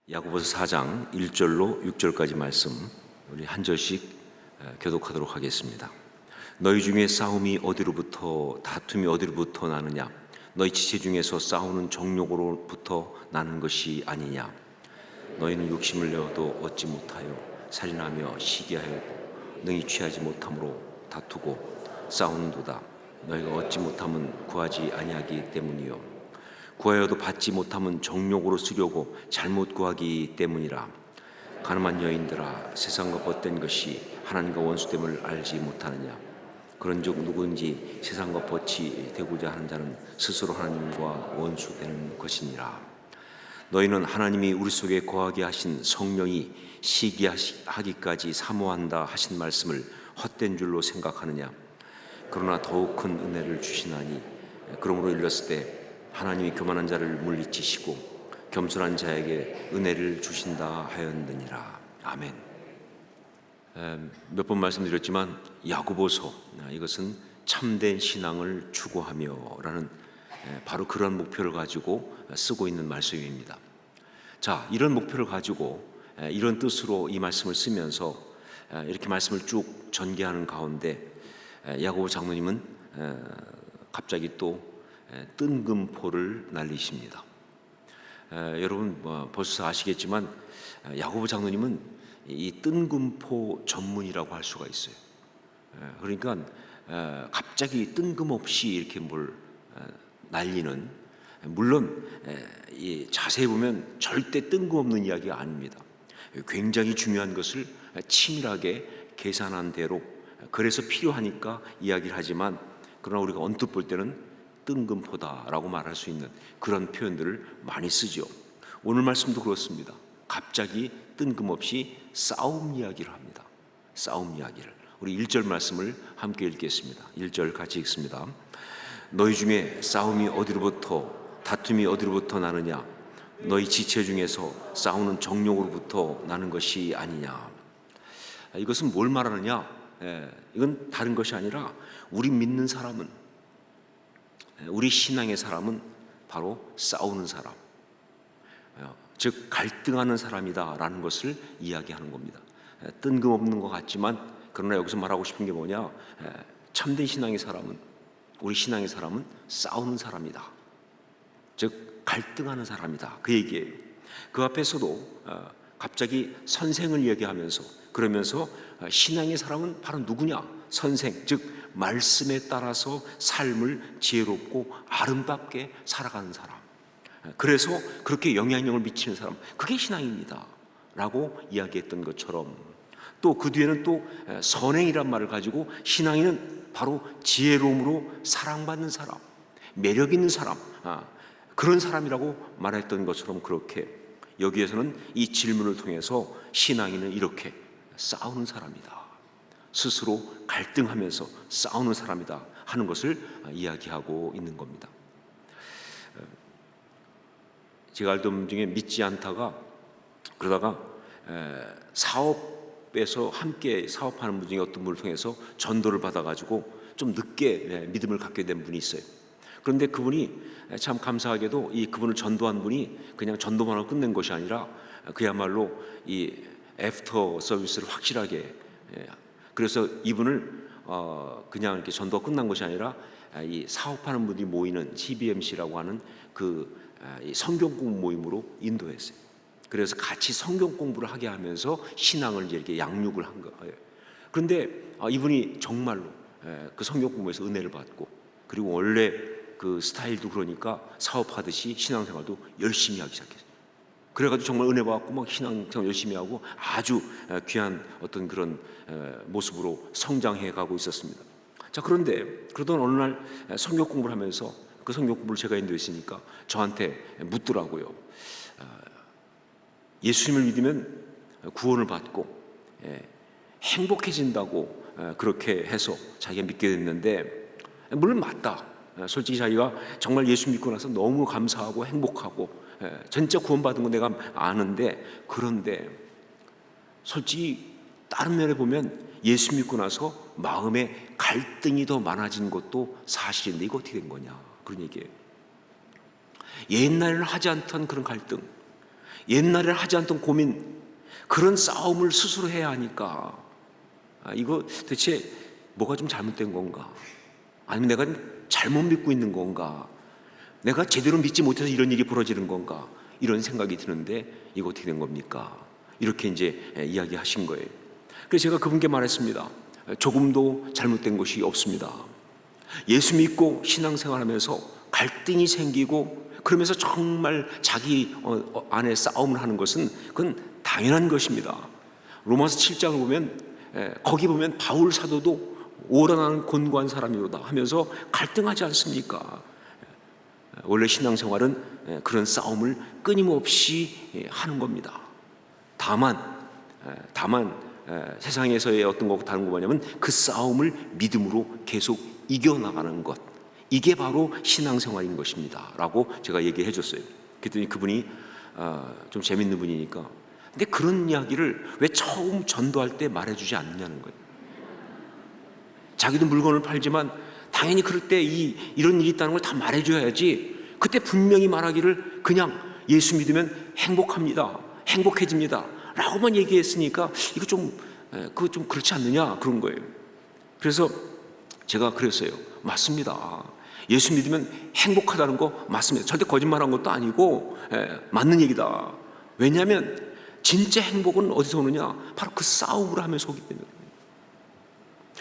야고보서 4장 1절로 6절까지 말씀 우리 한 절씩 교독하도록 하겠습니다. 너희 중에 싸움이 어디로부터 다툼이 어디로부터 나느냐? 너희 지체 중에서 싸우는 정욕으로부터 나는 것이 아니냐? 너희는 욕심을 내어도 얻지 못하여 살인하며 시기하여도 능히 취하지 못함으로 다투고 싸우는도다. 너희가 얻지 못함은 구하지 아니하기 때문이요 구하여도 받지 못함은 정욕으로 쓰려고 잘못 구하기 때문이라. 가늠한 여인들아, 세상과 벗된 것이 하나님과 원수됨을 알지 못하느냐? 그런즉 누구든지 세상과 벗이 되고자 하는 자는 스스로 하나님과 원수되는 것이니라. 너희는 하나님이 우리 속에 거하게 하신 성령이 시기하기까지 사모한다 하신 말씀을 헛된 줄로 생각하느냐? 그러나 더욱 큰 은혜를 주시나니 그러므로 일렀을 때 하나님이 교만한 자를 물리치시고 겸손한 자에게 은혜를 주신다 하였느니라. 아멘. 몇 번 말씀드렸지만 야고보서, 이것은 참된 신앙을 추구하며라는 바로 그런 목표를 가지고 쓰고 있는 말씀입니다. 자, 이런 목표를 가지고 이런 뜻으로 이 말씀을 쓰면서 이렇게 말씀을 쭉 전개하는 가운데 야고보 장로님은 갑자기 또 뜬금포를 날리십니다. 여러분 벌써 아시겠지만 야고보 장로님은 이 뜬금포 전문이라고 할 수가 있어요. 그러니까 갑자기 뜬금없이 이렇게 뭘 날리는, 물론 자세히 보면 절대 뜬금없는 이야기가 아닙니다. 굉장히 중요한 것을 치밀하게 계산한 대로, 그래서 필요하니까 이야기를 하지만, 그러나 우리가 언뜻 볼 때는 뜬금포다라고 말할 수 있는 그런 표현들을 많이 쓰죠. 오늘 말씀도 그렇습니다. 갑자기 뜬금없이 싸움 이야기를 합니다. 싸움 이야기를. 우리 1절 말씀을 함께 읽겠습니다. 1절 같이 읽습니다. 너희 중에 싸움이 어디로부터 다툼이 어디로부터 나느냐? 너희 지체 중에서 싸우는 정욕으로부터 나는 것이 아니냐? 이것은 뭘 말하느냐? 이건 다른 것이 아니라 우리 믿는 사람은, 우리 신앙의 사람은 바로 싸우는 사람, 즉 갈등하는 사람이다라는 것을 이야기하는 겁니다. 뜬금없는 것 같지만 그러나 여기서 말하고 싶은 게 뭐냐? 참된 신앙의 사람은, 우리 신앙의 사람은 싸우는 사람이다, 즉 갈등하는 사람이다, 그 얘기예요. 그 앞에서도 갑자기 선생을 얘기하면서, 그러면서 신앙의 사람은 바로 누구냐? 선생, 즉 말씀에 따라서 삶을 지혜롭고 아름답게 살아가는 사람, 그래서 그렇게 영향력을 미치는 사람, 그게 신앙입니다 라고 이야기했던 것처럼, 또 그 뒤에는 또 선행이란 말을 가지고 신앙인은 바로 지혜로움으로 사랑받는 사람, 매력 있는 사람, 그런 사람이라고 말했던 것처럼, 그렇게 여기에서는 이 질문을 통해서 신앙인은 이렇게 싸우는 사람이다, 스스로 갈등하면서 싸우는 사람이다 하는 것을 이야기하고 있는 겁니다. 제가 알던 분 중에 믿지 않다가 그러다가 사업에서 함께 사업하는 분 중에 어떤 분을 통해서 전도를 받아가지고 좀 늦게 믿음을 갖게 된 분이 있어요. 그런데 그분이 참 감사하게도 그분을 전도한 분이 그냥 전도만 하고 끝낸 것이 아니라 그야말로 이 애프터 서비스를 확실하게, 그래서 이분을 그냥 이렇게 전도가 끝난 것이 아니라 이 사업하는 분들이 모이는 CBMC라고 하는 그 성경 공부 모임으로 인도했어요. 그래서 같이 성경 공부를 하게 하면서 신앙을 이렇게 양육을 한 거예요. 그런데 이분이 정말로 그 성경 공부에서 은혜를 받고, 그리고 원래 그 스타일도 그러니까 사업하듯이 신앙생활도 열심히 하기 시작했어요. 그래가지고 정말 은혜 받고 막 신앙생활 열심히 하고 아주 귀한 어떤 그런 모습으로 성장해 가고 있었습니다. 자, 그런데 그러던 어느 날 성경 공부를 하면서, 그 성경 공부를 제가 인도했으니까 저한테 묻더라고요. 예수님을 믿으면 구원을 받고 행복해진다고 그렇게 해서 자기가 믿게 됐는데, 물론 맞다. 솔직히 자기가 정말 예수 믿고 나서 너무 감사하고 행복하고 진짜 구원받은 거 내가 아는데, 그런데 솔직히 다른 면에 보면 예수 믿고 나서 마음에 갈등이 더 많아진 것도 사실인데 이거 어떻게 된 거냐, 그런 얘기예요. 옛날에는 하지 않던 그런 갈등, 옛날에 하지 않던 고민, 그런 싸움을 스스로 해야 하니까 이거 대체 뭐가 좀 잘못된 건가? 아니면 내가 잘못 믿고 있는 건가? 내가 제대로 믿지 못해서 이런 일이 벌어지는 건가? 이런 생각이 드는데 이거 어떻게 된 겁니까? 이렇게 이제 이야기하신 거예요. 그래서 제가 그분께 말했습니다. 조금도 잘못된 것이 없습니다. 예수 믿고 신앙생활하면서 갈등이 생기고 그러면서 정말 자기 안에 싸움을 하는 것은 그건 당연한 것입니다. 로마서 7장을 보면 거기 보면 바울 사도도 오라나는 곤고한 사람이로다 하면서 갈등하지 않습니까? 원래 신앙생활은 그런 싸움을 끊임없이 하는 겁니다. 다만 세상에서의 어떤 것과 다른 거 뭐냐면 그 싸움을 믿음으로 계속 이겨나가는 것, 이게 바로 신앙생활인 것입니다 라고 제가 얘기해 줬어요. 그랬더니 그분이 좀 재밌는 분이니까 근데 그런 이야기를 왜 처음 전도할 때 말해주지 않느냐는 거예요. 자기도 물건을 팔지만 당연히 그럴 때 이런 일이 있다는 걸 다 말해줘야지. 그때 분명히 말하기를 그냥 예수 믿으면 행복합니다, 행복해집니다 라고만 얘기했으니까 이거 그거 좀 그렇지 않느냐 그런 거예요. 그래서 제가 그랬어요. 맞습니다. 예수 믿으면 행복하다는 거 맞습니다. 절대 거짓말한 것도 아니고 맞는 얘기다. 왜냐하면 진짜 행복은 어디서 오느냐? 바로 그 싸움을 하면서 오기 때문에.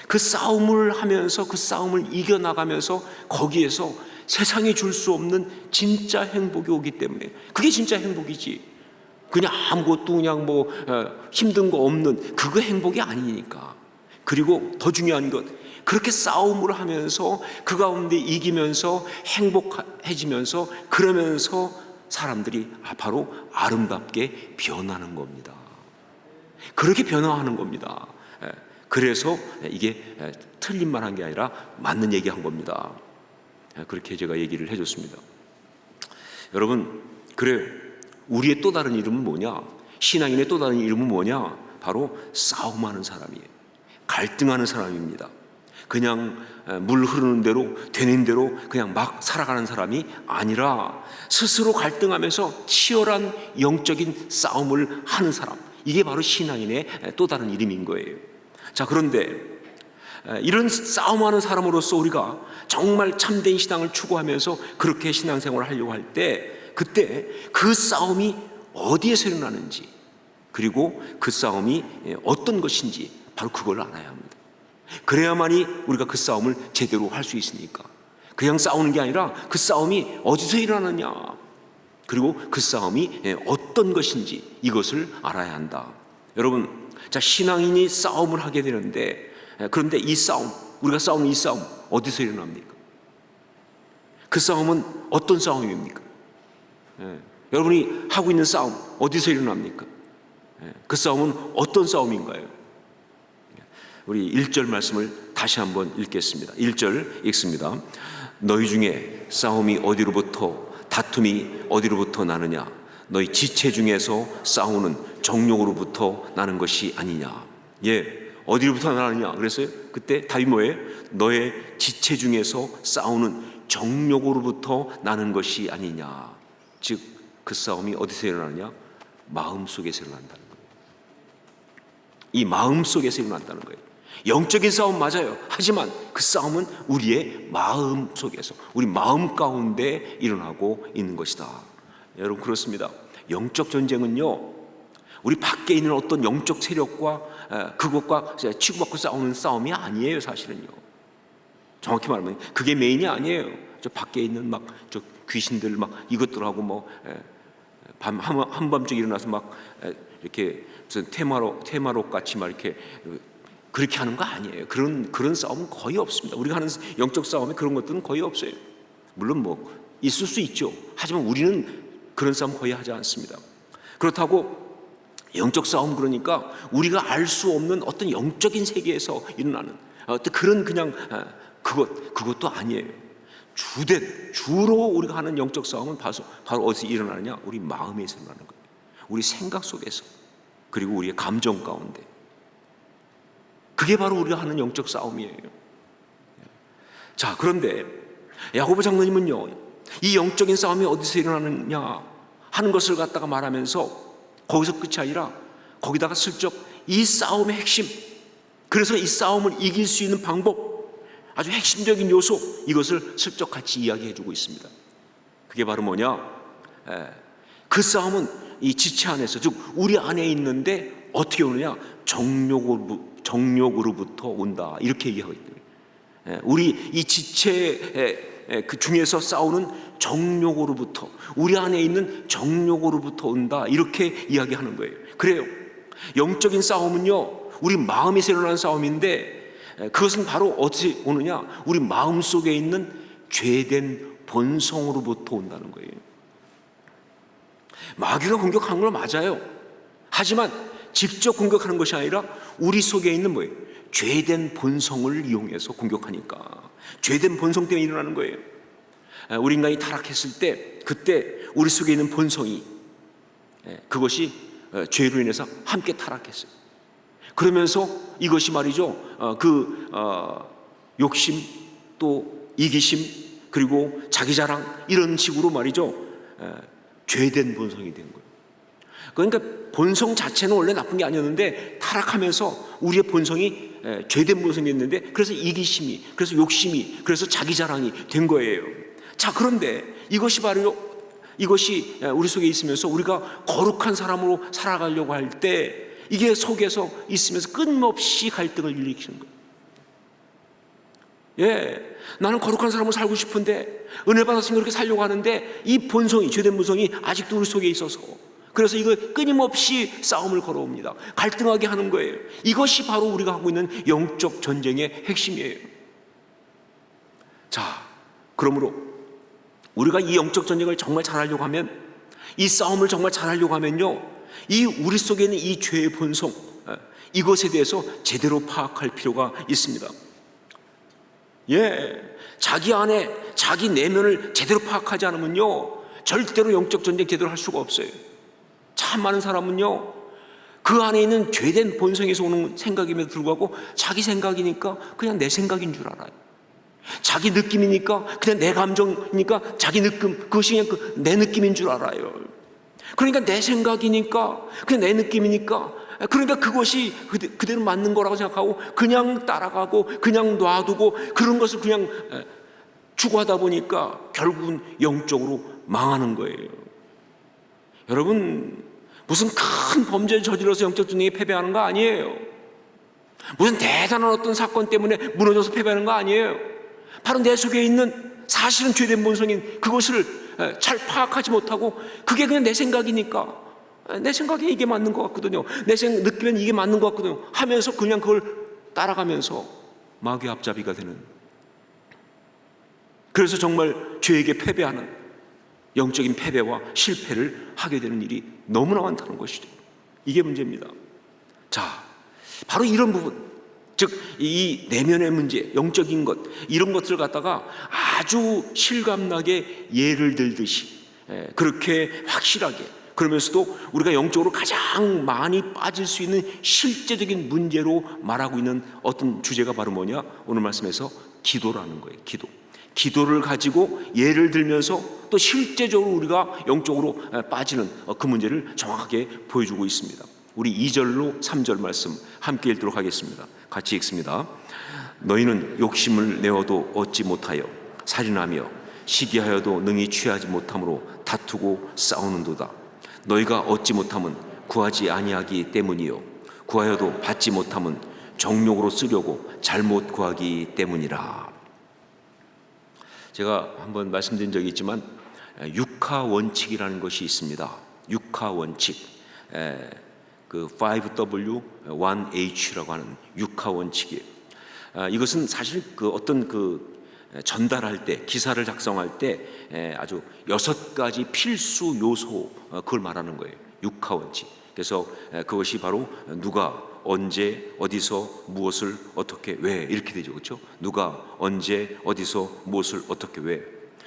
그 싸움을 하면서 그 싸움을 이겨나가면서 거기에서 세상이 줄 수 없는 진짜 행복이 오기 때문에. 그게 진짜 행복이지. 그냥 아무것도 그냥 힘든 거 없는 그거 행복이 아니니까. 그리고 더 중요한 것, 그렇게 싸움을 하면서 그 가운데 이기면서 행복해지면서 그러면서 사람들이 바로 아름답게 변하는 겁니다. 그렇게 변화하는 겁니다. 그래서 이게 틀린 말 한 게 아니라 맞는 얘기 한 겁니다. 그렇게 제가 얘기를 해줬습니다. 여러분, 그래 우리의 또 다른 이름은 뭐냐? 신앙인의 또 다른 이름은 뭐냐? 바로 싸움하는 사람이에요. 갈등하는 사람입니다. 그냥 물 흐르는 대로 되는 대로 그냥 막 살아가는 사람이 아니라 스스로 갈등하면서 치열한 영적인 싸움을 하는 사람, 이게 바로 신앙인의 또 다른 이름인 거예요. 자, 그런데 이런 싸움하는 사람으로서 우리가 정말 참된 신앙을 추구하면서 그렇게 신앙생활을 하려고 할 때 그때 그 싸움이 어디에서 일어나는지, 그리고 그 싸움이 어떤 것인지 바로 그걸 알아야 합니다. 그래야만이 우리가 그 싸움을 제대로 할 수 있으니까. 그냥 싸우는 게 아니라 그 싸움이 어디서 일어나느냐, 그리고 그 싸움이 어떤 것인지 이것을 알아야 한다. 여러분, 자, 신앙인이 싸움을 하게 되는데, 그런데 이 싸움, 우리가 싸우는 이 싸움 어디서 일어납니까? 그 싸움은 어떤 싸움입니까? 여러분이 하고 있는 싸움 어디서 일어납니까? 그 싸움은 어떤 싸움인가요? 우리 1절 말씀을 다시 한번 읽겠습니다. 1절 읽습니다. 너희 중에 싸움이 어디로부터, 다툼이 어디로부터 나느냐? 너희 지체 중에서 싸우는 정욕으로부터 나는 것이 아니냐? 어디로부터 나느냐? 그랬어요. 그때 답이 뭐예요? 너의 지체 중에서 싸우는 정욕으로부터 나는 것이 아니냐? 즉 그 싸움이 어디서 일어나느냐? 마음 속에서 일어난다는 거예요. 이 마음 속에서 일어난다는 거예요. 영적인 싸움 맞아요. 하지만 그 싸움은 우리의 마음 속에서, 우리 마음 가운데 일어나고 있는 것이다. 여러분, 그렇습니다. 영적 전쟁은요, 우리 밖에 있는 어떤 영적 세력과 그것과 치고받고 싸우는 싸움이 아니에요. 사실은요, 정확히 말하면 그게 메인이 아니에요. 저 밖에 있는 저 귀신들 이것들하고 한밤중에 일어나서 이렇게 무슨 테마록 같이 이렇게 그렇게 하는 거 아니에요. 그런 싸움은 거의 없습니다. 우리가 하는 영적 싸움에 그런 것들은 거의 없어요. 물론 있을 수 있죠. 하지만 우리는 그런 싸움 거의 하지 않습니다. 그렇다고 영적 싸움, 그러니까 우리가 알 수 없는 어떤 영적인 세계에서 일어나는 어떤 그런 그것도 아니에요. 주로 우리가 하는 영적 싸움은 바로 어디서 일어나느냐? 우리 마음에서 일어나는 거예요. 우리 생각 속에서, 그리고 우리의 감정 가운데. 그게 바로 우리가 하는 영적 싸움이에요. 자, 그런데 야고보 장로님은요, 이 영적인 싸움이 어디서 일어나느냐 하는 것을 갖다가 말하면서 거기서 끝이 아니라 거기다가 슬쩍 이 싸움의 핵심, 그래서 이 싸움을 이길 수 있는 방법, 아주 핵심적인 요소, 이것을 슬쩍 같이 이야기해주고 있습니다. 그게 바로 뭐냐? 그 싸움은 이 지체 안에서, 즉 우리 안에 있는데 어떻게 오느냐? 정욕으로부터 온다, 이렇게 얘기하고 있대요. 우리 이 지체 그 중에서 싸우는 정욕으로부터, 우리 안에 있는 정욕으로부터 온다, 이렇게 이야기하는 거예요. 그래요. 영적인 싸움은요, 우리 마음에서 일어나는 싸움인데, 그것은 바로 어떻게 오느냐? 우리 마음 속에 있는 죄된 본성으로부터 온다는 거예요. 마귀가 공격하는 건 맞아요. 하지만 직접 공격하는 것이 아니라 우리 속에 있는 뭐예요? 죄된 본성을 이용해서 공격하니까, 죄된 본성 때문에 일어나는 거예요. 우리 인간이 타락했을 때, 그때 우리 속에 있는 본성이, 그것이 죄로 인해서 함께 타락했어요. 그러면서 이것이 말이죠, 욕심, 또 이기심, 그리고 자기 자랑, 이런 식으로 말이죠, 죄된 본성이 된 거예요. 그러니까 본성 자체는 원래 나쁜 게 아니었는데 타락하면서 우리의 본성이 죄된 본성이 됐는데, 그래서 이기심이, 그래서 욕심이, 그래서 자기 자랑이 된 거예요. 자, 그런데 이것이 바로, 이것이 우리 속에 있으면서 우리가 거룩한 사람으로 살아가려고 할 때 이게 속에서 있으면서 끊임없이 갈등을 일으키는 거예요. 나는 거룩한 사람으로 살고 싶은데, 은혜 받았으면 그렇게 살려고 하는데 이 본성이, 죄된 본성이 아직도 우리 속에 있어서, 그래서 이거 끊임없이 싸움을 걸어옵니다. 갈등하게 하는 거예요. 이것이 바로 우리가 하고 있는 영적 전쟁의 핵심이에요. 자, 그러므로 우리가 이 영적 전쟁을 정말 잘하려고 하면, 이 싸움을 정말 잘하려고 하면요, 이 우리 속에 있는 이 죄의 본성, 이것에 대해서 제대로 파악할 필요가 있습니다. 자기 안에, 자기 내면을 제대로 파악하지 않으면요, 절대로 영적 전쟁 제대로 할 수가 없어요. 참 많은 사람은요, 그 안에 있는 죄된 본성에서 오는 생각임에도 불구하고 자기 생각이니까 그냥 내 생각인 줄 알아요. 자기 느낌이니까 그냥 내 감정이니까 자기 느낌, 그것이 그냥 내 느낌인 줄 알아요. 그러니까 내 생각이니까 그냥 내 느낌이니까, 그러니까 그것이 그대로 맞는 거라고 생각하고 그냥 따라가고 그냥 놔두고 그런 것을 그냥 추구하다 보니까 결국은 영적으로 망하는 거예요. 여러분, 무슨 큰 범죄를 저질러서 영적 전쟁에 패배하는 거 아니에요. 무슨 대단한 어떤 사건 때문에 무너져서 패배하는 거 아니에요. 바로 내 속에 있는 사실은 죄된 본성인 그것을 잘 파악하지 못하고, 그게 그냥 내 생각이니까, 내 생각에 이게 맞는 것 같거든요, 내 느끼면 이게 맞는 것 같거든요 하면서 그냥 그걸 따라가면서 마귀의 앞잡이가 되는, 그래서 정말 죄에게 패배하는, 영적인 패배와 실패를 하게 되는 일이 너무나 많다는 것이죠. 이게 문제입니다. 자, 바로 이런 부분, 즉 이 내면의 문제, 영적인 것, 이런 것들을 갖다가 아주 실감나게 예를 들듯이, 그렇게 확실하게, 그러면서도 우리가 영적으로 가장 많이 빠질 수 있는 실제적인 문제로 말하고 있는 어떤 주제가 바로 뭐냐? 오늘 말씀에서 기도라는 거예요. 기도를 가지고 예를 들면서 또 실제적으로 우리가 영적으로 빠지는 그 문제를 정확하게 보여주고 있습니다. 우리 2절로 3절 말씀 함께 읽도록 하겠습니다. 같이 읽습니다. 너희는 욕심을 내어도 얻지 못하여 살인하며 시기하여도 능히 취하지 못함으로 다투고 싸우는도다. 너희가 얻지 못함은 구하지 아니하기 때문이요, 구하여도 받지 못함은 정욕으로 쓰려고 잘못 구하기 때문이라. 제가 한번 말씀드린 적이 있지만 육하 원칙이라는 것이 있습니다. 육하 원칙, 그 5W1H라고 하는 육하 원칙이에요. 이것은 사실 그 어떤 그 전달할 때, 기사를 작성할 때 아주 6가지 필수 요소, 그걸 말하는 거예요. 육하 원칙. 그래서 그것이 바로 누가 언제 어디서 무엇을 어떻게 왜, 이렇게 되죠, 그렇죠? 누가 언제 어디서 무엇을 어떻게 왜.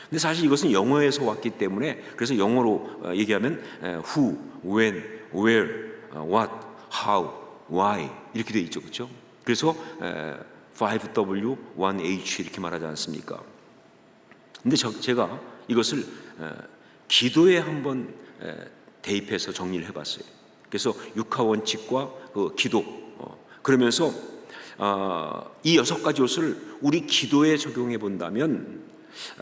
근데 사실 이것은 영어에서 왔기 때문에, 그래서 영어로 얘기하면 who, when, where, what, how, why 이렇게 돼 있죠, 그렇죠? 그래서 5W1H 이렇게 말하지 않습니까? 근데 제가 이것을 기도에 한번 대입해서 정리를 해봤어요. 그래서 육하 원칙과 그 기도, 그러면서 이 6가지 요소를 우리 기도에 적용해 본다면,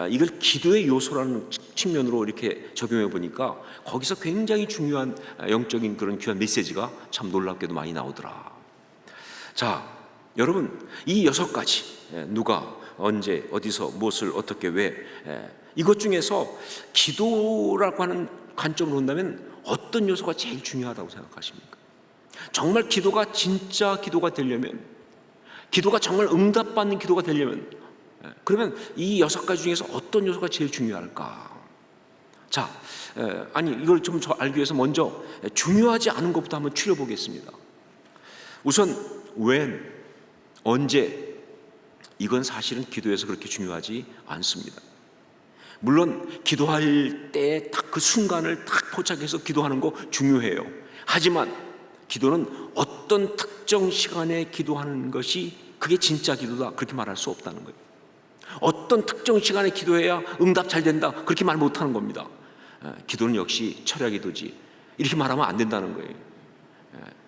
이걸 기도의 요소라는 측면으로 이렇게 적용해 보니까 거기서 굉장히 중요한 영적인 그런 귀한 메시지가 참 놀랍게도 많이 나오더라. 자, 여러분, 이 6가지, 누가 언제 어디서 무엇을 어떻게 왜, 이것 중에서 기도라고 하는 관점으로 본다면 어떤 요소가 제일 중요하다고 생각하십니까? 정말 기도가 진짜 기도가 되려면, 기도가 정말 응답받는 기도가 되려면, 그러면 이 6가지 중에서 어떤 요소가 제일 중요할까? 자, 이걸 좀 알기 위해서 먼저 중요하지 않은 것부터 한번 추려보겠습니다. 우선 when, 언제, 이건 사실은 기도에서 그렇게 중요하지 않습니다. 물론 기도할 때 딱 그 순간을 딱 포착해서 기도하는 거 중요해요. 하지만 기도는 어떤 특정 시간에 기도하는 것이 그게 진짜 기도다, 그렇게 말할 수 없다는 거예요. 어떤 특정 시간에 기도해야 응답 잘 된다, 그렇게 말 못하는 겁니다. 기도는 역시 철야 기도지, 이렇게 말하면 안 된다는 거예요.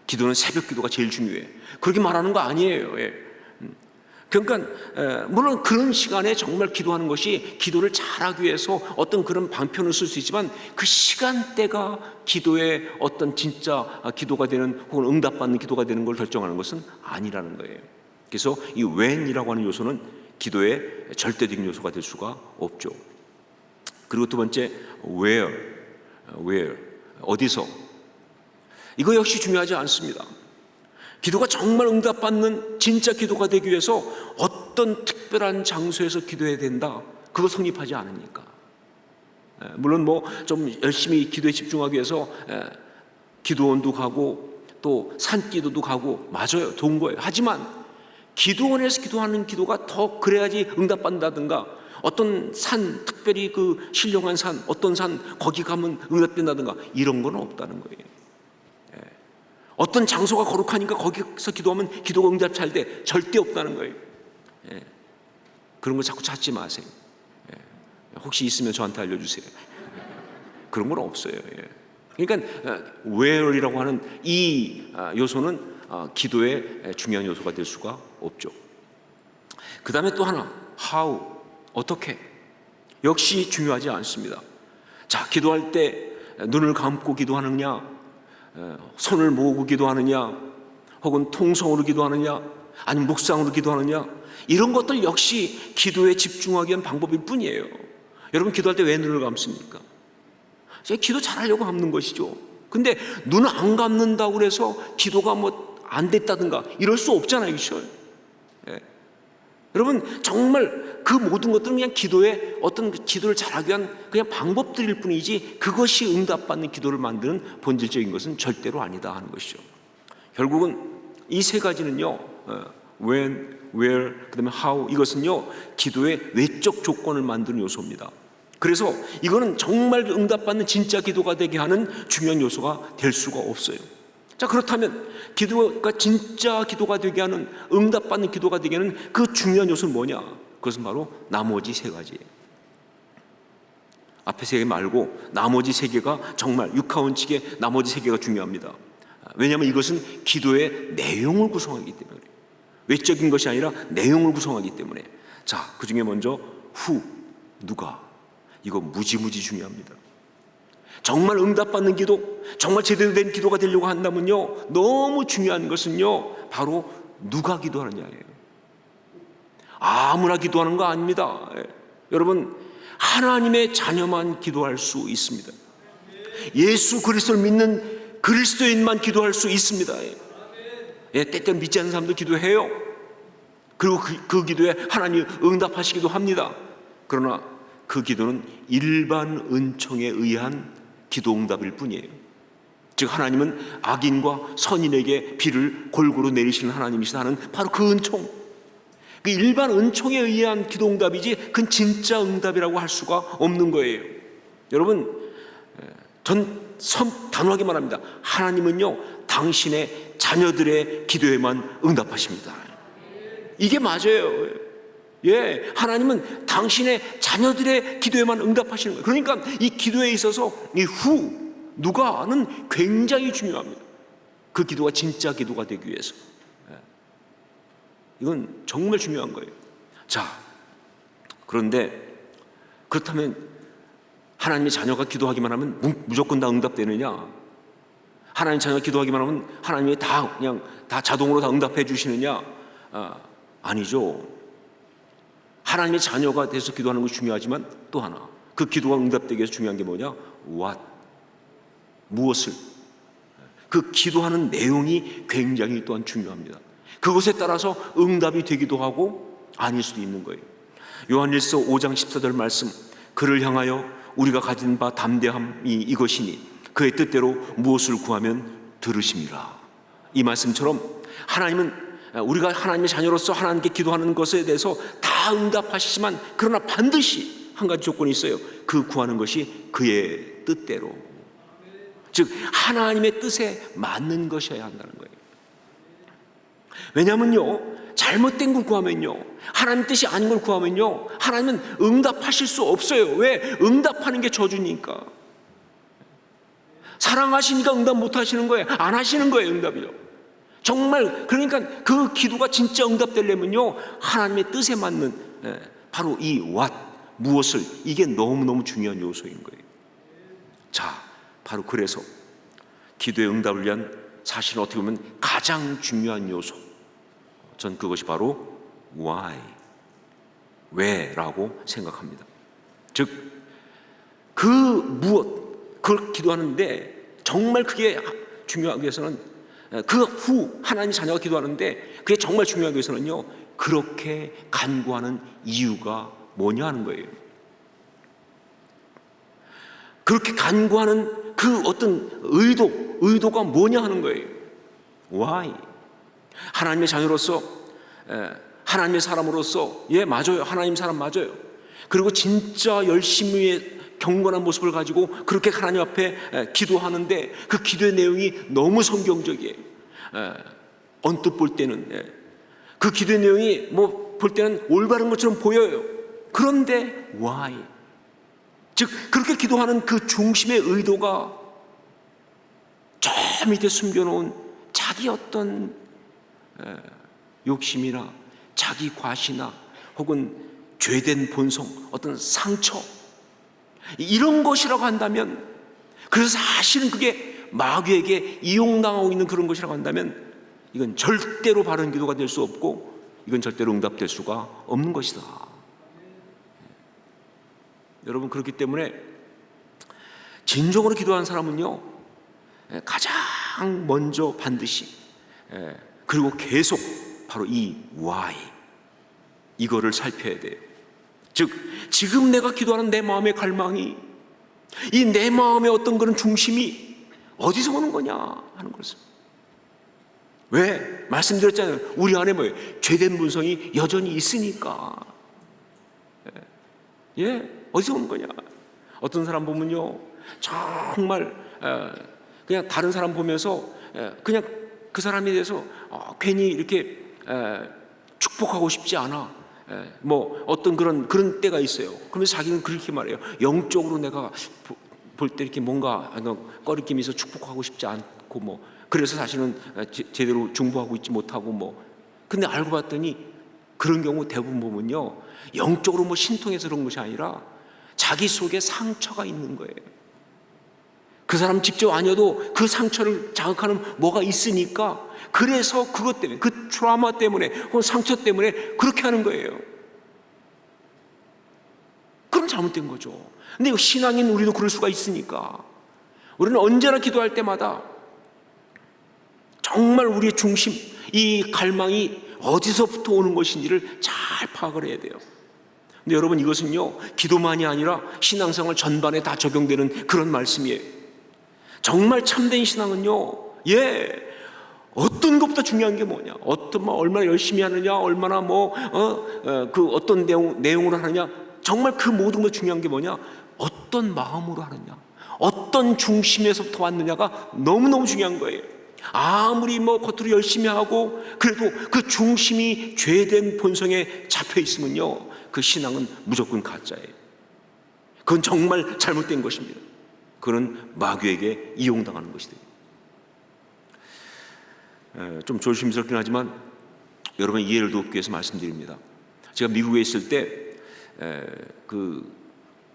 기도는 새벽 기도가 제일 중요해, 그렇게 말하는 거 아니에요. 그러니까 물론 그런 시간에 정말 기도하는 것이 기도를 잘하기 위해서 어떤 그런 방편을 쓸 수 있지만, 그 시간대가 기도의 어떤 진짜 기도가 되는 혹은 응답받는 기도가 되는 걸 결정하는 것은 아니라는 거예요. 그래서 이 when이라고 하는 요소는 기도의 절대적인 요소가 될 수가 없죠. 그리고 두 번째 where, 어디서, 이거 역시 중요하지 않습니다. 기도가 정말 응답받는 진짜 기도가 되기 위해서 어떤 특별한 장소에서 기도해야 된다, 그거 성립하지 않으니까. 물론 좀 열심히 기도에 집중하기 위해서 기도원도 가고 또 산기도도 가고, 맞아요, 좋은 거예요. 하지만 기도원에서 기도하는 기도가 더 그래야지 응답받는다든가, 어떤 산, 특별히 그 신령한 산, 어떤 산 거기 가면 응답된다든가, 이런 건 없다는 거예요. 어떤 장소가 거룩하니까 거기서 기도하면 기도가 응답 잘 돼, 절대 없다는 거예요. 그런 거 자꾸 찾지 마세요. 혹시 있으면 저한테 알려주세요. 그런 건 없어요. 그러니까 where이라고 하는 이 요소는 기도의 중요한 요소가 될 수가 없죠. 그 다음에 또 하나, how, 어떻게, 역시 중요하지 않습니다. 자, 기도할 때 눈을 감고 기도하느냐, 손을 모으고 기도하느냐, 혹은 통성으로 기도하느냐, 아니면 묵상으로 기도하느냐, 이런 것들 역시 기도에 집중하기 위한 방법일 뿐이에요. 여러분, 기도할 때 왜 눈을 감습니까? 기도 잘하려고 감는 것이죠. 근데 눈을 안 감는다고 해서 기도가 안 됐다든가 이럴 수 없잖아요. 그렇죠? 여러분, 정말 그 모든 것들은 그냥 기도의 어떤 기도를 잘하기 위한 그냥 방법들일 뿐이지, 그것이 응답받는 기도를 만드는 본질적인 것은 절대로 아니다 하는 것이죠. 결국은 이 세 가지는요, when, where, 그다음에 how, 이것은요 기도의 외적 조건을 만드는 요소입니다. 그래서 이거는 정말 응답받는 진짜 기도가 되게 하는 중요한 요소가 될 수가 없어요. 자, 그렇다면 기도가 진짜 기도가 되게 하는, 응답받는 기도가 되게 하는 그 중요한 요소는 뭐냐? 그것은 바로 나머지 세 가지예요. 앞에 세 개 말고 나머지 세 개가, 정말 육하원칙의 나머지 세 개가 중요합니다. 왜냐하면 이것은 기도의 내용을 구성하기 때문에, 외적인 것이 아니라 내용을 구성하기 때문에. 자, 그 중에 먼저 who, 누가, 이거 무지무지 중요합니다. 정말 응답받는 기도, 정말 제대로 된 기도가 되려고 한다면요, 너무 중요한 것은요 바로 누가 기도하느냐예요. 아무나 기도하는 거 아닙니다. 여러분, 하나님의 자녀만 기도할 수 있습니다. 예수 그리스도를 믿는 그리스도인만 기도할 수 있습니다. 때때로 믿지 않는 사람도 기도해요. 그리고 그 기도에 하나님 응답하시기도 합니다. 그러나 그 기도는 일반 은총에 의한 기도 응답일 뿐이에요. 즉, 하나님은 악인과 선인에게 비를 골고루 내리시는 하나님이시다는 바로 그 은총, 그 일반 은총에 의한 기도 응답이지 그건 진짜 응답이라고 할 수가 없는 거예요. 여러분, 전 단호하게 말합니다. 하나님은요 당신의 자녀들의 기도에만 응답하십니다. 이게 맞아요. 하나님은 당신의 자녀들의 기도에만 응답하시는 거예요. 그러니까 이 기도에 있어서 이 후, 누가는 굉장히 중요합니다. 그 기도가 진짜 기도가 되기 위해서. 이건 정말 중요한 거예요. 자, 그런데 그렇다면 하나님의 자녀가 기도하기만 하면 무조건 다 응답되느냐? 하나님 자녀가 기도하기만 하면 하나님이 그냥 다 자동으로 다 응답해 주시느냐? 아니죠. 하나님의 자녀가 돼서 기도하는 것이 중요하지만 또 하나, 그 기도가 응답되기 위해서 중요한 게 뭐냐? What? 무엇을? 그 기도하는 내용이 굉장히 또한 중요합니다. 그것에 따라서 응답이 되기도 하고 아닐 수도 있는 거예요. 요한일서 5장 14절 말씀, 그를 향하여 우리가 가진 바 담대함이 이것이니 그의 뜻대로 무엇을 구하면 들으심이라. 이 말씀처럼 하나님은 우리가 하나님의 자녀로서 하나님께 기도하는 것에 대해서 다 응답하시지만 그러나 반드시 한 가지 조건이 있어요. 그 구하는 것이 그의 뜻대로, 즉 하나님의 뜻에 맞는 것이어야 한다는 거예요. 왜냐하면요, 잘못된 걸 구하면요, 하나님 뜻이 아닌 걸 구하면요, 하나님은 응답하실 수 없어요. 왜? 응답하는 게 저주니까. 사랑하시니까 응답 못 하시는 거예요. 안 하시는 거예요, 응답이요. 정말 그러니까 그 기도가 진짜 응답되려면요, 하나님의 뜻에 맞는 바로 이 what, 무엇을, 이게 너무너무 중요한 요소인 거예요. 자, 바로 그래서 기도의 응답을 위한 사실은 어떻게 보면 가장 중요한 요소, 전 그것이 바로 why, 왜라고 생각합니다. 즉 그 무엇, 그걸 기도하는데 정말 그게 중요하기 위해서는, 그 후 하나님 자녀가 기도하는데 그게 정말 중요하기 위해서는요, 그렇게 간구하는 이유가 뭐냐 하는 거예요. 그렇게 간구하는 그 어떤 의도가 뭐냐 하는 거예요. Why? 하나님의 자녀로서, 하나님의 사람으로서, 예, 맞아요. 하나님 사람 맞아요. 그리고 진짜 열심히 경건한 모습을 가지고 그렇게 하나님 앞에 기도하는데 그 기도의 내용이 너무 성경적이에요. 언뜻 볼 때는 그 기도의 내용이 볼 때는 올바른 것처럼 보여요. 그런데 why? 즉 그렇게 기도하는 그 중심의 의도가 저 밑에 숨겨놓은 자기 어떤 욕심이나 자기 과시나 혹은 죄된 본성, 어떤 상처, 이런 것이라고 한다면, 그래서 사실은 그게 마귀에게 이용당하고 있는 그런 것이라고 한다면 이건 절대로 바른 기도가 될 수 없고 이건 절대로 응답될 수가 없는 것이다. 여러분, 그렇기 때문에 진정으로 기도하는 사람은요, 가장 먼저 반드시 그리고 계속 바로 이 why, 이거를 살펴야 돼요. 즉 지금 내가 기도하는 내 마음의 갈망이, 이 내 마음의 어떤 그런 중심이 어디서 오는 거냐 하는 것을. 왜? 말씀드렸잖아요. 우리 안에 뭐예요? 죄된 본성이 여전히 있으니까. 예, 어디서 오는 거냐? 어떤 사람 보면요, 정말 그냥 다른 사람 보면서 그냥 그 사람에 대해서 괜히 이렇게 축복하고 싶지 않아. 어떤 그런 때가 있어요. 그러면서 자기는 그렇게 말해요. 영적으로 내가 볼 때 이렇게 뭔가 꺼리낌이 있어 축복하고 싶지 않고 그래서 사실은 제대로 중보하고 있지 못하고 근데 알고 봤더니 그런 경우 대부분 보면요, 영적으로 신통해서 그런 것이 아니라 자기 속에 상처가 있는 거예요. 그 사람 직접 아니어도 그 상처를 자극하는 뭐가 있으니까, 그래서 그것 때문에, 그 트라우마 때문에 혹은 상처 때문에 그렇게 하는 거예요. 그럼 잘못된 거죠. 근데 신앙인 우리도 그럴 수가 있으니까 우리는 언제나 기도할 때마다 정말 우리의 중심, 이 갈망이 어디서부터 오는 것인지를 잘 파악을 해야 돼요. 근데 여러분, 이것은요, 기도만이 아니라 신앙생활 전반에 다 적용되는 그런 말씀이에요. 정말 참된 신앙은요, 어떤 것보다 중요한 게 뭐냐, 얼마나 열심히 하느냐, 얼마나 그 어떤 내용으로 하느냐, 정말 그 모든 것 중요한 게 뭐냐, 어떤 마음으로 하느냐, 어떤 중심에서부터 왔느냐가 너무너무 중요한 거예요. 아무리 겉으로 열심히 하고 그래도 그 중심이 죄된 본성에 잡혀 있으면요, 그 신앙은 무조건 가짜예요. 그건 정말 잘못된 것입니다. 그건 마귀에게 이용당하는 것이 돼요. 좀 조심스럽긴 하지만 여러분 이해를 돕기 위해서 말씀드립니다. 제가 미국에 있을 때 그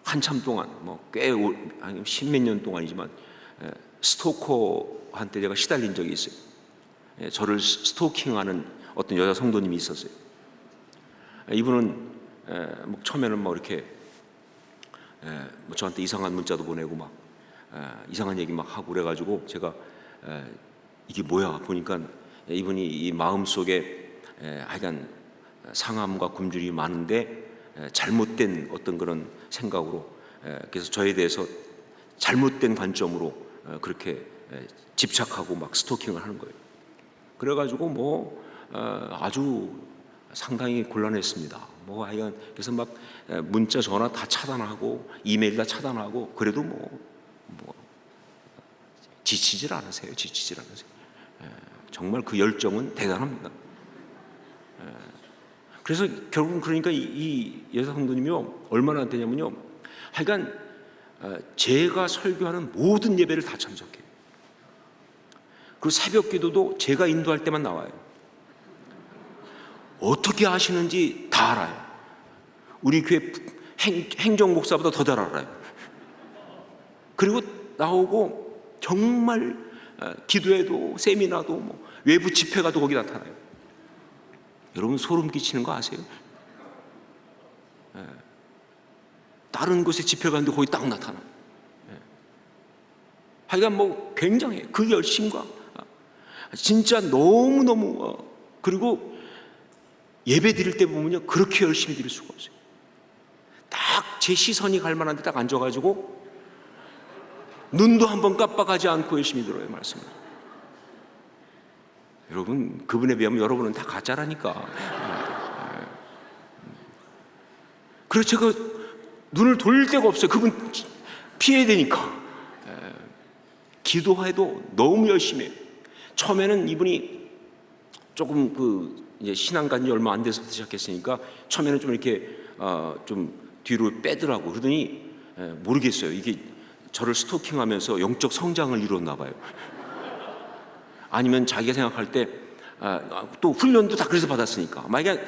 한참 동안 꽤 십몇 년 동안이지만 스토커한테 제가 시달린 적이 있어요. 저를 스토킹하는 어떤 여자 성도님이 있었어요. 이분은 처음에는 이렇게 저한테 이상한 문자도 보내고 이상한 얘기 하고 그래가지고 제가 이게 뭐야 보니까 이분이 이 마음속에 하여간 상함과 굶주림이 많은데 잘못된 어떤 그런 생각으로, 그래서 저에 대해서 잘못된 관점으로 그렇게 집착하고 스토킹을 하는 거예요. 그래가지고 아주 상당히 곤란했습니다. 하여간 그래서 문자 전화 다 차단하고 이메일 다 차단하고, 그래도 지치질 않으세요. 정말 그 열정은 대단합니다. 그래서 결국은 그러니까 이 여자 성도님이요 얼마나 되냐면요, 하여간 제가 설교하는 모든 예배를 다 참석해요. 그리고 새벽 기도도 제가 인도할 때만 나와요. 어떻게 하시는지 다 알아요. 우리 교회 행정 목사보다 더 잘 알아요. 그리고 나오고 정말 기도회도 세미나도 외부 집회 가도 거기 나타나요. 여러분 소름 끼치는 거 아세요? 다른 곳에 집회 가는데 거기 딱 나타나요. 하여간 굉장해요. 그 열심과 진짜 너무너무 그리고 예배 드릴 때 보면요 그렇게 열심히 드릴 수가 없어요. 딱 제 시선이 갈 만한 데 딱 앉아가지고 눈도 한번 깜빡하지 않고 열심히 들어요 말씀을. 여러분 그분에 비하면 여러분은 다 가짜라니까. 그래서 제가 눈을 돌릴 데가 없어요. 그분 피해야 되니까. 기도해도 너무 열심히 해요. 처음에는 이분이 조금 이제 신앙 간지 얼마 안 돼서부터 시작했으니까 처음에는 좀 이렇게 좀 뒤로 빼더라고. 그러더니 모르겠어요. 이게 저를 스토킹하면서 영적 성장을 이뤘나 봐요. 아니면 자기가 생각할 때 또 훈련도 다 그래서 받았으니까 만약에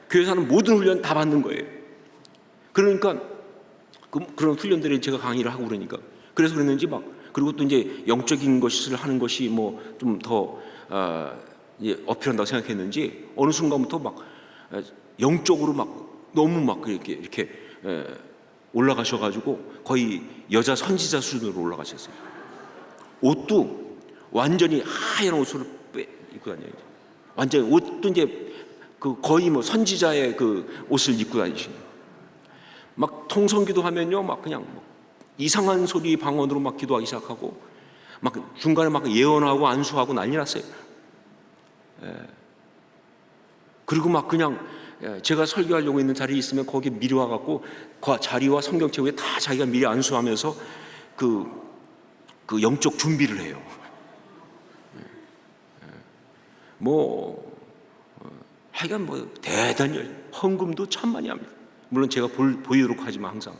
교회에서 하는 모든 훈련 다 받는 거예요. 그러니까 그런 훈련들을 제가 강의를 하고 그러니까 그래서 그랬는지 그리고 또 이제 영적인 것을 하는 것이 좀 더 어필한다고 생각했는지 어느 순간부터 영적으로 너무 이렇게 올라가셔가지고 거의 여자 선지자 수준으로 올라가셨어요. 옷도 완전히 하얀 옷을 입고 다녀요. 완전히 옷도 이제 거의 선지자의 그 옷을 입고 다니시는. 통성기도 하면요, 그냥 이상한 소리 방언으로 기도하기 시작하고, 중간에 예언하고 안수하고 난리 났어요. 그리고 그냥 제가 설교하려고 있는 자리에 있으면 거기 미리 와갖고 그 자리와 성경책 위에 다 자기가 미리 안수하면서 그 영적 준비를 해요. 하여간 대단히 헌금도 참 많이 합니다. 물론 제가 보이도록 하지만 항상.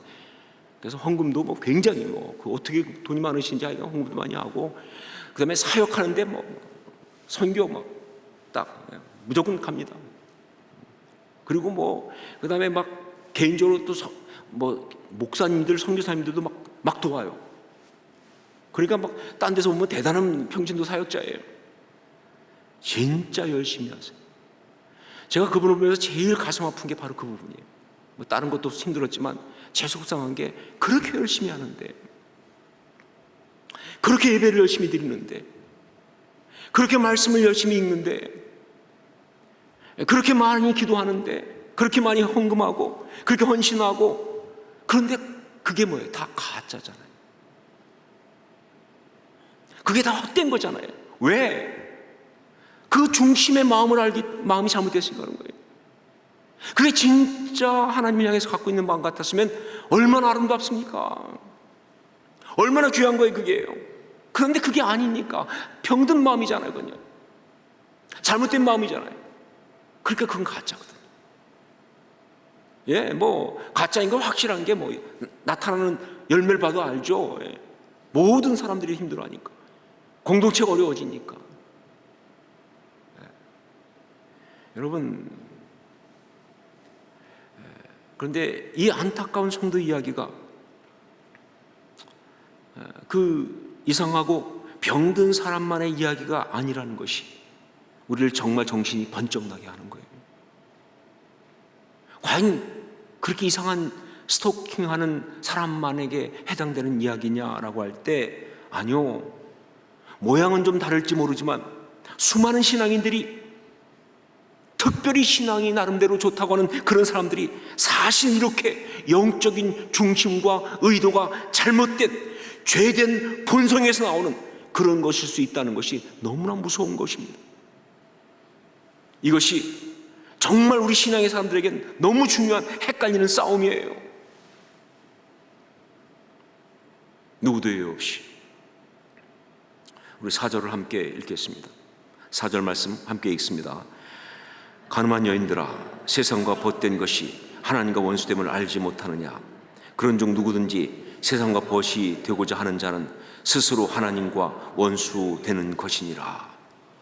그래서 헌금도 굉장히 어떻게 돈이 많으신지 하여간 헌금도 많이 하고, 그 다음에 사역하는데 선교 딱 무조건 갑니다. 그리고 그 다음에 개인적으로 또 목사님들, 선교사님들도 막 도와요. 그러니까 딴 데서 보면 대단한 평신도 사역자예요. 진짜 열심히 하세요. 제가 그분을 보면서 제일 가슴 아픈 게 바로 그 부분이에요. 다른 것도 힘들었지만 제일 속상한 게 그렇게 열심히 하는데, 그렇게 예배를 열심히 드리는데, 그렇게 말씀을 열심히 읽는데, 그렇게 많이 기도하는데, 그렇게 많이 헌금하고, 그렇게 헌신하고, 그런데 그게 뭐예요? 다 가짜잖아요. 그게 다 헛된 거잖아요. 왜? 그 중심의 마음이 잘못됐으니까 그런 거예요. 그게 진짜 하나님을 향해서 갖고 있는 마음 같았으면 얼마나 아름답습니까? 얼마나 귀한 거예요, 그게요. 그런데 그게 아니니까 병든 마음이잖아요, 그건요. 잘못된 마음이잖아요. 그러니까 그건 가짜거든요. 가짜인 건 확실한 게 나타나는 열매를 봐도 알죠. 모든 사람들이 힘들어하니까, 공동체가 어려워지니까. 여러분, 그런데 이 안타까운 성도 이야기가 그 이상하고 병든 사람만의 이야기가 아니라는 것이 우리를 정말 정신이 번쩍 나게 하는 거예요. 과연 그렇게 이상한 스토킹하는 사람만에게 해당되는 이야기냐라고 할 때 아니요. 모양은 좀 다를지 모르지만 수많은 신앙인들이, 특별히 신앙이 나름대로 좋다고 하는 그런 사람들이 사실 이렇게 영적인 중심과 의도가 잘못된 죄된 본성에서 나오는 그런 것일 수 있다는 것이 너무나 무서운 것입니다. 이것이 정말 우리 신앙의 사람들에겐 너무 중요한 헷갈리는 싸움이에요. 누구도 예외 없이. 우리 4절을 함께 읽겠습니다. 4절 말씀 함께 읽습니다. 가늠한 여인들아, 세상과 벗된 것이 하나님과 원수됨을 알지 못하느냐. 그런 중 누구든지 세상과 벗이 되고자 하는 자는 스스로 하나님과 원수되는 것이니라.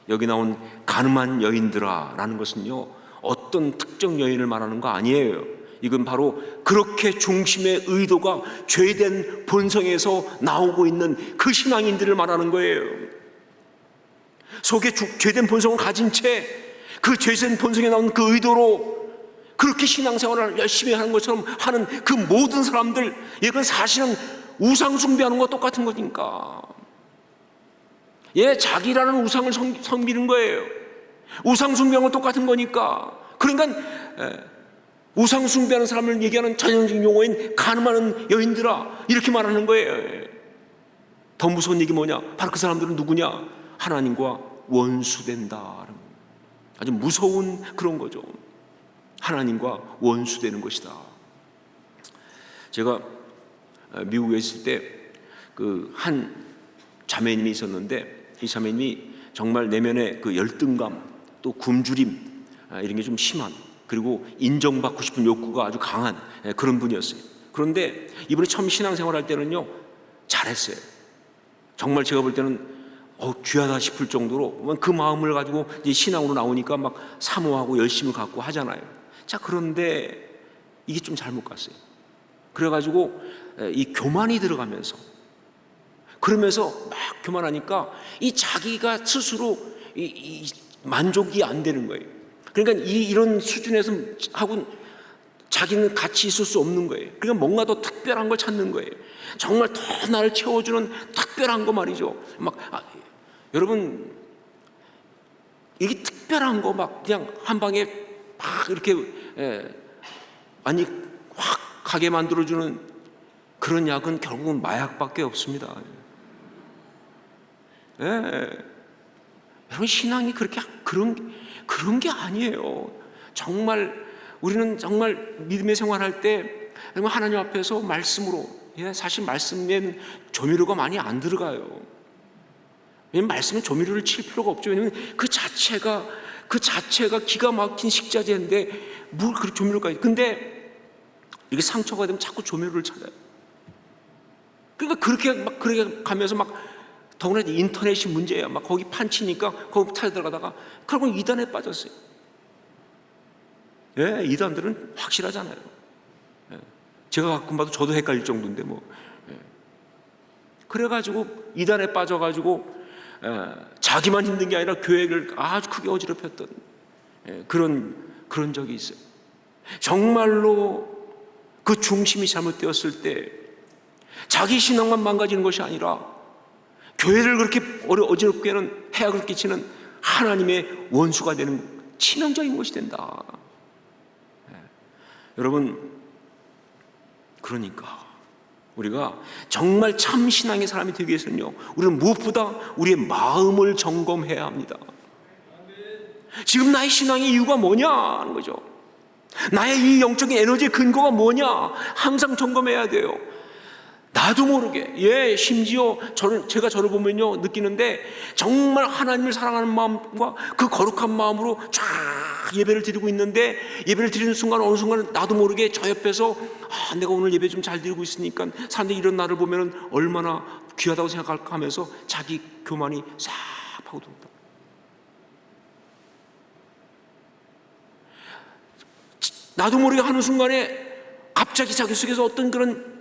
여기 나온 가늠한 여인들아 라는 것은요, 어떤 특정 여인을 말하는 거 아니에요. 이건 바로 그렇게 중심의 의도가 죄된 본성에서 나오고 있는 그 신앙인들을 말하는 거예요. 속에 죄된 본성을 가진 채 그 죄된 본성에 나온 그 의도로 그렇게 신앙생활을 열심히 하는 것처럼 하는 그 모든 사람들, 이건 사실은 우상 숭배하는 것과 똑같은 거니까. 자기라는 우상을 섬기는 거예요. 우상 숭배하는 것과 똑같은 거니까. 그러니까 우상 숭배하는 사람을 얘기하는 전형적인 용어인 가늠하는 여인들아, 이렇게 말하는 거예요. 더 무서운 얘기 뭐냐? 바로 그 사람들은 누구냐? 하나님과 원수된다. 아주 무서운 그런 거죠. 하나님과 원수되는 것이다. 제가 미국에 있을 때 그 한 자매님이 있었는데, 이 자매님이 정말 내면의 그 열등감, 또 굶주림, 이런 게 좀 심한, 그리고 인정받고 싶은 욕구가 아주 강한 그런 분이었어요. 그런데 이분이 처음 신앙생활할 때는요, 잘했어요. 정말 제가 볼 때는 귀하다 싶을 정도로 그 마음을 가지고 이제 신앙으로 나오니까 막 사모하고 열심을 갖고 하잖아요. 자, 그런데 이게 좀 잘못 갔어요. 그래가지고 이 교만이 들어가면서, 그러면서 막 교만하니까 이 자기가 스스로 이 만족이 안 되는 거예요. 그러니까 이런 수준에서 하고 자기는 같이 있을 수 없는 거예요. 그러니까 뭔가 더 특별한 걸 찾는 거예요. 정말 더 나를 채워주는 특별한 거 말이죠. 여러분, 이게 특별한 거 막 그냥 한 방에 막 이렇게 아니 확 가게 만들어주는 그런 약은 결국은 마약밖에 없습니다. 여러분, 신앙이 그렇게 그런 게 아니에요. 정말 우리는 정말 믿음의 생활할 때 하나님 앞에서 말씀으로, 사실 말씀에는 조미료가 많이 안 들어가요. 왜냐면 말씀은 조미료를 칠 필요가 없죠. 왜냐면 그 자체가 기가 막힌 식자재인데 뭘 그렇게 조미료까지. 근데 이게 상처가 되면 자꾸 조미료를 찾아요. 그러니까 그렇게 가면서 더구나 인터넷이 문제야. 거기 판치니까 거기 찾아들어가다가 그러고 이단에 빠졌어요. 이단들은 확실하잖아요. 제가 가끔 봐도 저도 헷갈릴 정도인데 그래가지고 이단에 빠져가지고 자기만 힘든 게 아니라 교회를 아주 크게 어지럽혔던 그런 적이 있어요. 정말로 그 중심이 잘못되었을 때 자기 신앙만 망가지는 것이 아니라 교회를 그렇게 어지럽게는 해악을 끼치는 하나님의 원수가 되는 치명적인 것이 된다. 여러분, 그러니까 우리가 정말 참 신앙의 사람이 되기 위해서는요, 우리는 무엇보다 우리의 마음을 점검해야 합니다. 지금 나의 신앙의 이유가 뭐냐 하는 거죠. 나의 이 영적인 에너지의 근거가 뭐냐 항상 점검해야 돼요. 나도 모르게, 심지어 제가 저를 보면요 느끼는데, 정말 하나님을 사랑하는 마음과 그 거룩한 마음으로 쫙 예배를 드리고 있는데, 예배를 드리는 순간 어느 순간 나도 모르게 저 옆에서 내가 오늘 예배 좀 잘 드리고 있으니까 사람들이 이런 나를 보면 얼마나 귀하다고 생각할까 하면서 자기 교만이 싹 파고듭니다. 나도 모르게 하는 순간에 갑자기 자기 속에서 어떤 그런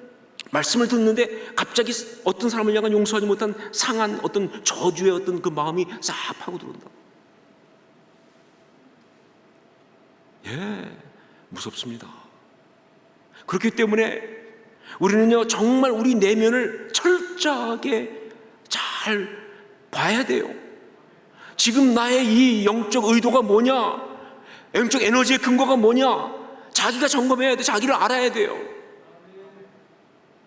말씀을 듣는데 갑자기 어떤 사람을 향한 용서하지 못한 상한 어떤 저주의 어떤 그 마음이 싹 파고 들어온다. 예, 무섭습니다. 그렇기 때문에 우리는요, 정말 우리 내면을 철저하게 잘 봐야 돼요. 지금 나의 이 영적 의도가 뭐냐, 영적 에너지의 근거가 뭐냐, 자기가 점검해야 돼. 자기를 알아야 돼요.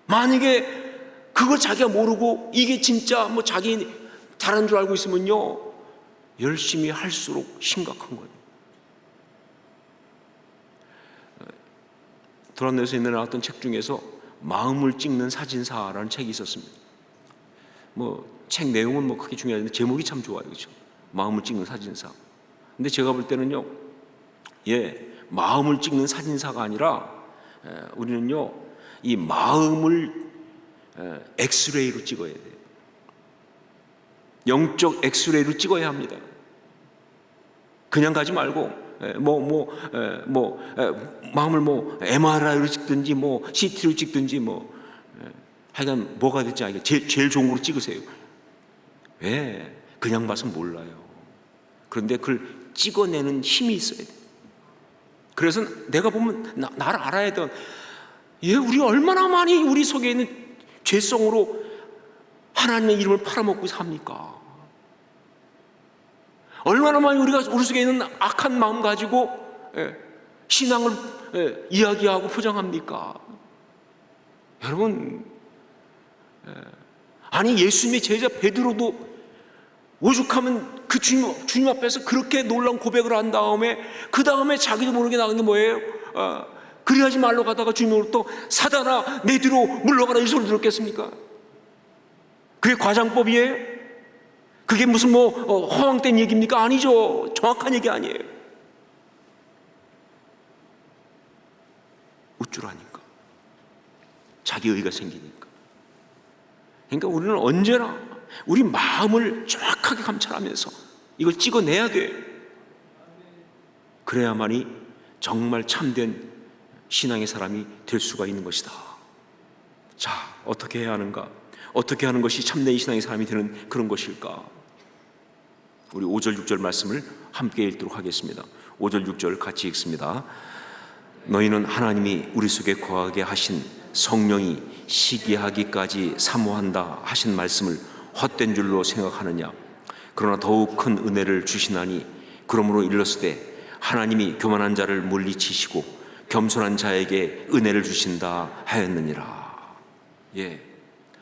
만약에 그걸 자기가 모르고 이게 진짜 뭐 자기 잘하는 줄 알고 있으면요, 열심히 할수록 심각한 거예요. 드라마에서 옛날에 나왔던 책 중에서 마음을 찍는 사진사라는 책이 있었습니다. 뭐 책 내용은 뭐 크게 중요하지 않은데 제목이 참 좋아요. 그렇죠? 마음을 찍는 사진사. 근데 제가 볼 때는요, 마음을 찍는 사진사가 아니라 우리는요, 이 마음을 엑스레이로 찍어야 돼요. 영적 엑스레이로 찍어야 합니다. 그냥 가지 말고 마음을 MRI로 찍든지 CT로 찍든지 하여간 뭐가 될지 알게 제일 좋은 거로 찍으세요. 왜? 그냥 봐서 몰라요. 그런데 그걸 찍어내는 힘이 있어야 돼요. 그래서 내가 보면 나를 알아야 돼. 우리 얼마나 많이 우리 속에 있는 죄성으로 하나님의 이름을 팔아먹고 삽니까? 얼마나 많이 우리 속에 있는 악한 마음 가지고 신앙을 이야기하고 포장합니까? 여러분, 아니 예수님의 제자 베드로도 오죽하면 그 주님 앞에서 그렇게 놀라운 고백을 한 다음에 그 다음에 자기도 모르게 나간 게 뭐예요? 그리하지 말러 가다가 주님으로 또 사단아 내 뒤로 물러가라 이 소리 들었겠습니까? 그게 과장법이에요? 그게 무슨 허황된 얘기입니까? 아니죠. 정확한 얘기 아니에요. 우쭐하니까, 자기 의가 생기니까. 그러니까 우리는 언제나 우리 마음을 정확하게 감찰하면서 이걸 찍어내야 돼요. 그래야만이 정말 참된 신앙의 사람이 될 수가 있는 것이다. 자, 어떻게 해야 하는가? 어떻게 하는 것이 참된 신앙의 사람이 되는 그런 것일까? 우리 5절 6절 말씀을 함께 읽도록 하겠습니다. 5절 6절 같이 읽습니다. 너희는 하나님이 우리 속에 거하게 하신 성령이 시기하기까지 사모한다 하신 말씀을 헛된 줄로 생각하느냐? 그러나 더욱 큰 은혜를 주시나니 그러므로 일렀으되 하나님이 교만한 자를 물리치시고 겸손한 자에게 은혜를 주신다 하였느니라.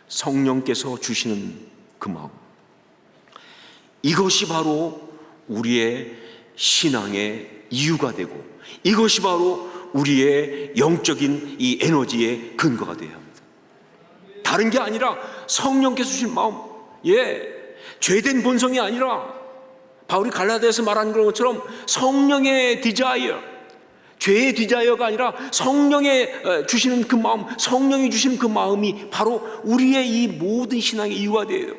성령께서 주시는 그 마음, 이것이 바로 우리의 신앙의 이유가 되고 이것이 바로 우리의 영적인 이 에너지의 근거가 되어야 합니다. 다른 게 아니라 성령께서 주신 마음, 죄된 본성이 아니라 바울이 갈라디아에서 말한 것처럼 성령의 디자이어, 죄의 디자이어가 아니라 성령의 주시는 그 마음, 성령이 주시는 그 마음이 바로 우리의 이 모든 신앙의 이유가 돼요.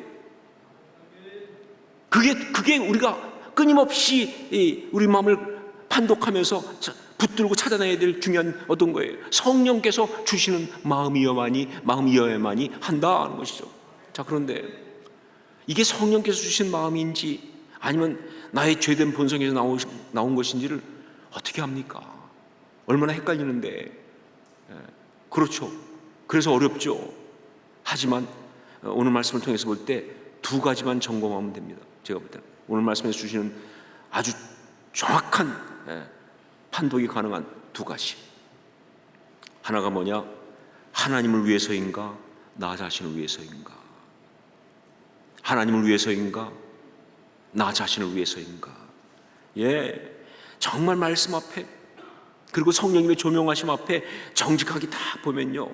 그게 우리가 끊임없이 우리 마음을 판독하면서 붙들고 찾아내야 될 중요한 어떤 거예요. 성령께서 주시는 마음이어야만이 한다는 것이죠. 자, 그런데 이게 성령께서 주신 마음인지 아니면 나의 죄된 본성에서 나온 것인지를 어떻게 합니까? 얼마나 헷갈리는데. 그렇죠. 그래서 어렵죠. 하지만 오늘 말씀을 통해서 볼 때 두 가지만 점검하면 됩니다. 제가 볼 때는 오늘 말씀에서 주시는 아주 정확한 판독이 가능한 두 가지. 하나가 뭐냐? 하나님을 위해서인가? 나 자신을 위해서인가? 하나님을 위해서인가? 나 자신을 위해서인가? 정말 말씀 앞에 그리고 성령님의 조명하심 앞에 정직하게 다 보면요,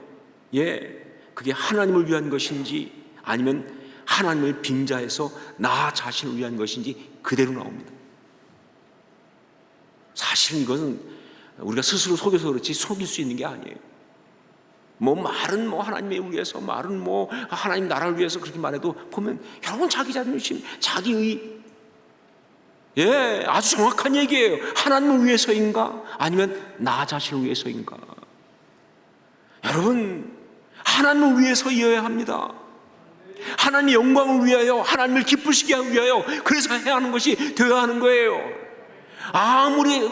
그게 하나님을 위한 것인지 아니면 하나님을 빙자해서 나 자신을 위한 것인지 그대로 나옵니다. 사실은 이것은 우리가 스스로 속여서 그렇지 속일 수 있는 게 아니에요. 말은 하나님을 위해서, 말은 하나님 나라를 위해서 그렇게 말해도 보면 여러분 자기 자존심, 자기의 예, 아주 정확한 얘기예요. 하나님을 위해서인가? 아니면 나 자신을 위해서인가? 여러분, 하나님을 위해서여야 합니다. 하나님의 영광을 위하여, 하나님을 기쁘시게 하기 위하여, 그래서 해야 하는 것이 되어야 하는 거예요. 아무리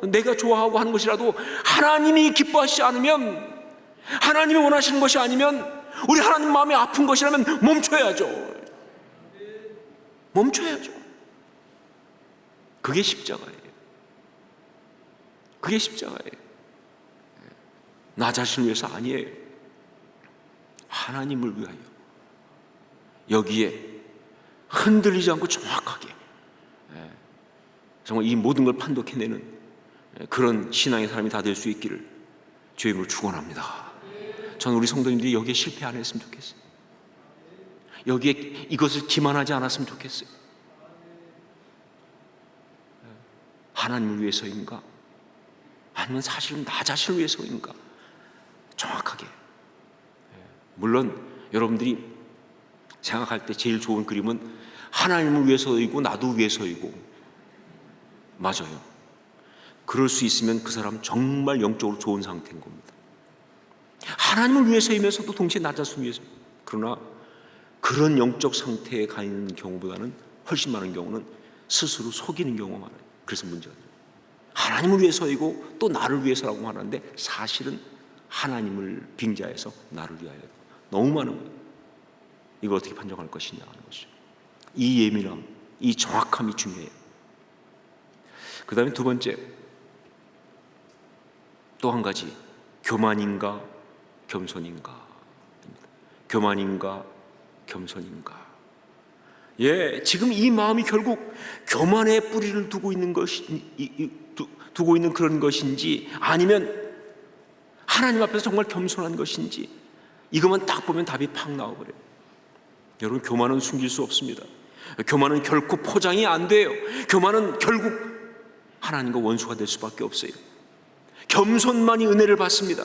내가 좋아하고 하는 것이라도 하나님이 기뻐하시지 않으면, 하나님이 원하시는 것이 아니면, 우리 하나님 마음이 아픈 것이라면 멈춰야죠. 멈춰야죠. 그게 십자가예요. 그게 십자가예요. 나 자신을 위해서 아니에요. 하나님을 위하여. 여기에 흔들리지 않고 정확하게 정말 이 모든 걸 판독해내는 그런 신앙의 사람이 다 될 수 있기를 주의 이름으로 축원합니다. 저는 우리 성도님들이 여기에 실패 안 했으면 좋겠어요. 여기에 이것을 기만하지 않았으면 좋겠어요. 하나님을 위해서인가? 아니면 사실은 나 자신을 위해서인가? 정확하게. 물론 여러분들이 생각할 때 제일 좋은 그림은 하나님을 위해서이고 나도 위해서이고, 맞아요. 그럴 수 있으면 그 사람 정말 영적으로 좋은 상태인 겁니다. 하나님을 위해서이면서도 동시에 나 자신을 위해서. 그러나 그런 영적 상태에 가 있는 경우보다는 훨씬 많은 경우는 스스로 속이는 경우가 많아요. 그래서 문제가 돼요. 하나님을 위해서이고 또 나를 위해서라고 하는데 사실은 하나님을 빙자해서 나를 위하여. 너무 많은 거예요. 이걸 어떻게 판정할 것이냐 하는 것이죠. 이 예민함, 이 정확함이 중요해요. 그 다음에 두 번째, 또 한 가지, 교만인가 겸손인가. 교만인가 겸손인가. 예, 지금 이 마음이 결국 교만의 뿌리를 두고 있는 그런 것인지, 아니면 하나님 앞에서 정말 겸손한 것인지, 이것만 딱 보면 답이 팍 나와버려요. 여러분, 교만은 숨길 수 없습니다. 교만은 결코 포장이 안 돼요. 교만은 결국 하나님과 원수가 될 수밖에 없어요. 겸손만이 은혜를 받습니다.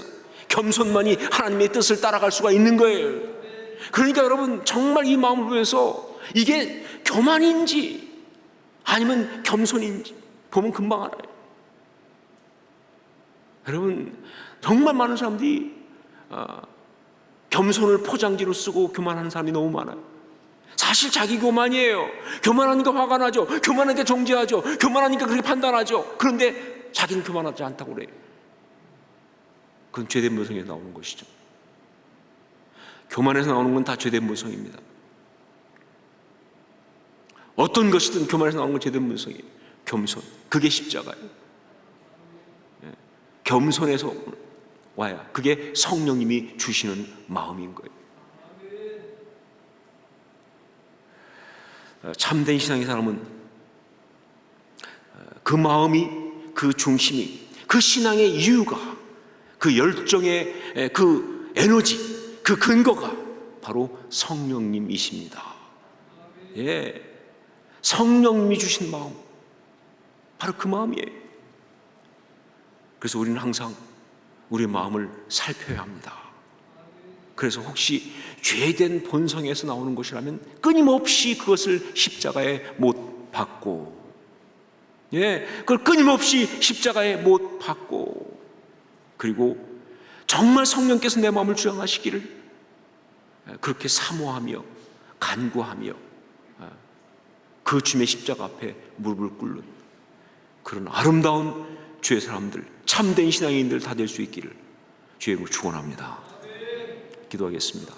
겸손만이 하나님의 뜻을 따라갈 수가 있는 거예요. 그러니까 여러분, 정말 이 마음을 위해서 이게 교만인지 아니면 겸손인지 보면 금방 알아요. 여러분, 정말 많은 사람들이 겸손을 포장지로 쓰고 교만하는 사람이 너무 많아요. 사실 자기 교만이에요. 교만하니까 화가 나죠. 교만하니까 정죄하죠. 교만하니까 그렇게 판단하죠. 그런데 자기는 교만하지 않다고 그래요. 그건 죄된 모성에서 나오는 것이죠. 교만에서 나오는 건 다 죄된 모성입니다. 어떤 것이든 교만에서 나오는 건 죄된 모성이에요. 겸손, 그게 십자가예요. 겸손에서 와야 그게 성령님이 주시는 마음인 거예요. 참된 신앙의 사람은 그 마음이, 그 중심이, 그 신앙의 이유가, 그 열정의 그 에너지, 그 근거가 바로 성령님이십니다. 예, 성령님이 주신 마음, 바로 그 마음이에요. 그래서 우리는 항상 우리의 마음을 살펴야 합니다. 그래서 혹시 죄된 본성에서 나오는 것이라면 끊임없이 그것을 십자가에 못 박고, 예, 그걸 끊임없이 십자가에 못 박고, 그리고 정말 성령께서 내 마음을 주장하시기를 그렇게 사모하며 간구하며 그 주님의 십자가 앞에 무릎을 꿇는 그런 아름다운 주의 사람들, 참된 신앙인들 다 될 수 있기를 주의 이름으로 축원합니다. 기도하겠습니다.